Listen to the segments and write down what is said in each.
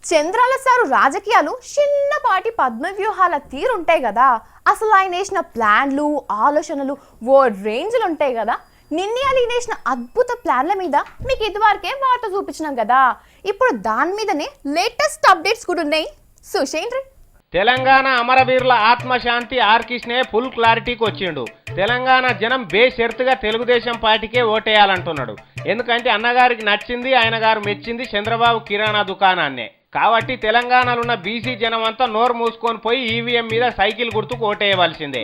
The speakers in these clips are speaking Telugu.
చంద్రాల సారు రాజకీయాలు చిన్నపాటి పద్మవ్యూహాల తీరుంటాయి కదా. అసలు ఆయన వేసిన ప్లాన్లు ఆలోచనలు ఓ రేంజ్లు ఉంటాయి కదా. నిన్నయాలు వేసిన అద్భుత ప్లాన్ల మీద మీకు ఇదివరకే వార్త చూపించినాం కదా. ఇప్పుడు దాని మీదనే లేటెస్ట్ అప్డేట్స్ కూడా ఉన్నాయి. సుషేంద్రి తెలంగాణ అమరవీరుల ఆత్మశాంతి ఆర్కిష్నే ఫుల్ క్లారిటీకి వచ్చిండు. తెలంగాణ జనం బేషరతుగా తెలుగుదేశం పార్టీకే ఓటేయాలంటున్నాడు. ఎందుకంటే అన్నగారికి నచ్చింది, ఆయన గారు మెచ్చింది చంద్రబాబు కిరాణా దుకాణాన్నే. కాబట్టి తెలంగాణలో ఉన్న బీసీ జనం అంతా నోరు మూసుకొని పోయి ఈవీఎం మీద సైకిల్ గుర్తుకు ఓటేయవలసిందే.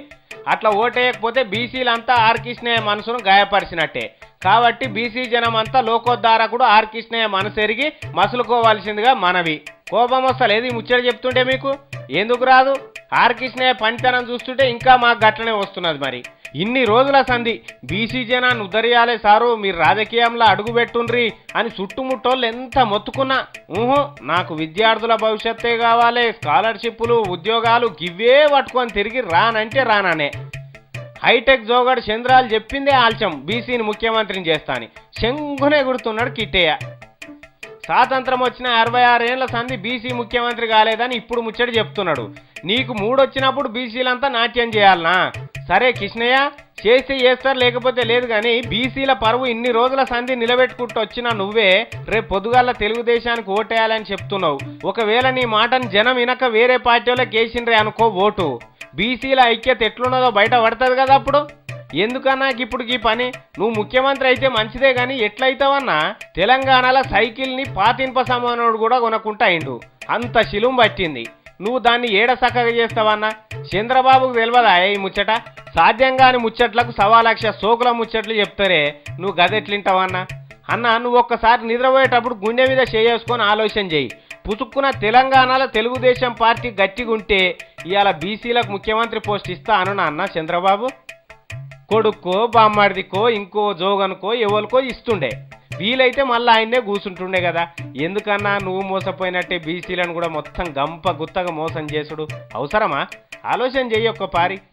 అట్లా ఓటేయకపోతే బీసీలంతా ఆర్కిష్నే మనసును గాయపరిచినట్టే. కాబట్టి బీసీ జనం అంతా లోకోద్ధారకుడు ఆర్కిష్నే మనసెరిగి మసులుకోవాల్సిందిగా మనవి. కోపం వస్తలేదు ఈ ముచ్చట చెప్తుంటే మీకు? ఎందుకు రాదు? ఆర్కిష్నే పనితనం చూస్తుంటే ఇంకా మాకు గట్లనే వస్తున్నది. మరి ఇన్ని రోజుల సంధి బీసీ జనాన్ని ఉద్ధరియాలే సారు, మీరు రాజకీయంలో అడుగు పెట్టుండ్రి అని చుట్టుముట్టోళ్ళు ఎంత మొత్తుకున్నా నాకు విద్యార్థుల భవిష్యత్తే కావాలి, స్కాలర్షిప్లు ఉద్యోగాలు గివ్వే పట్టుకొని తిరిగి రానంటే రాననే. హైటెక్ జోగడు చంద్రాలు చెప్పిందే ఆల్చం బీసీని ముఖ్యమంత్రిని చేస్తాని శంగునే గుర్తున్నాడు కిట్టయ్య. స్వాతంత్రం వచ్చిన 66 ఏళ్ల సంధి బీసీ ముఖ్యమంత్రి కాలేదని ఇప్పుడు ముచ్చట చెప్తున్నాడు. నీకు మూడొచ్చినప్పుడు బీసీలంతా నాట్యం చేయాలనా? సరే కిష్ణయ్య, చేస్తే చేస్తారు లేకపోతే లేదు, కానీ బీసీల పరువు ఇన్ని రోజుల సంధి నిలబెట్టుకుంటూ వచ్చిన నువ్వే రేపు పొద్దుగాల తెలుగుదేశానికి ఓటేయాలని చెప్తున్నావు. ఒకవేళ నీ మాటను జనం వినక వేరే పార్టీలో కేసిండ్రే అనుకో ఓటు, బీసీల ఐక్యత ఎట్లున్నదో బయట పడుతుంది కదా. అప్పుడు ఎందుకన్నా ఇప్పుడు ఈ పని? నువ్వు ముఖ్యమంత్రి అయితే మంచిదే, కానీ ఎట్లయితావన్నా? తెలంగాణలో సైకిల్ని పాతింప సమానుడు కూడా కొనకుంటా అయిండు, అంత శిలుం పట్టింది. నువ్వు దాన్ని ఏడ చక్కగా చేస్తావన్నా? చంద్రబాబుకు తెలియదా ఈ ముచ్చట? సాధ్యంగాని ముచ్చట్లకు 1,00,000 సోకుల ముచ్చట్లు చెప్తారే, నువ్వు గదెట్లింటావన్నా? అన్న, నువ్వు ఒక్కసారి నిద్రపోయేటప్పుడు గుండె మీద చేసుకొని ఆలోచన చేయి. పుసుక్కున తెలంగాణలో తెలుగుదేశం పార్టీ గట్టిగుంటే ఇవాళ బీసీలకు ముఖ్యమంత్రి పోస్ట్ ఇస్తా అను అన్న చంద్రబాబు. కొడుక్కో బామ్మాడిదికో ఇంకో జోగనుకో ఎవరికో ఇస్తుండే, వీలైతే మళ్ళీ ఆయన్నే కూర్చుంటుండే కదా. ఎందుకన్నా నువ్వు మోసపోయినట్టే బీసీలను కూడా మొత్తం గంప గుత్తగా మోసం చేసుడు అవసరమా? ఆలోచన చెయ్యి ఒక్క పారి.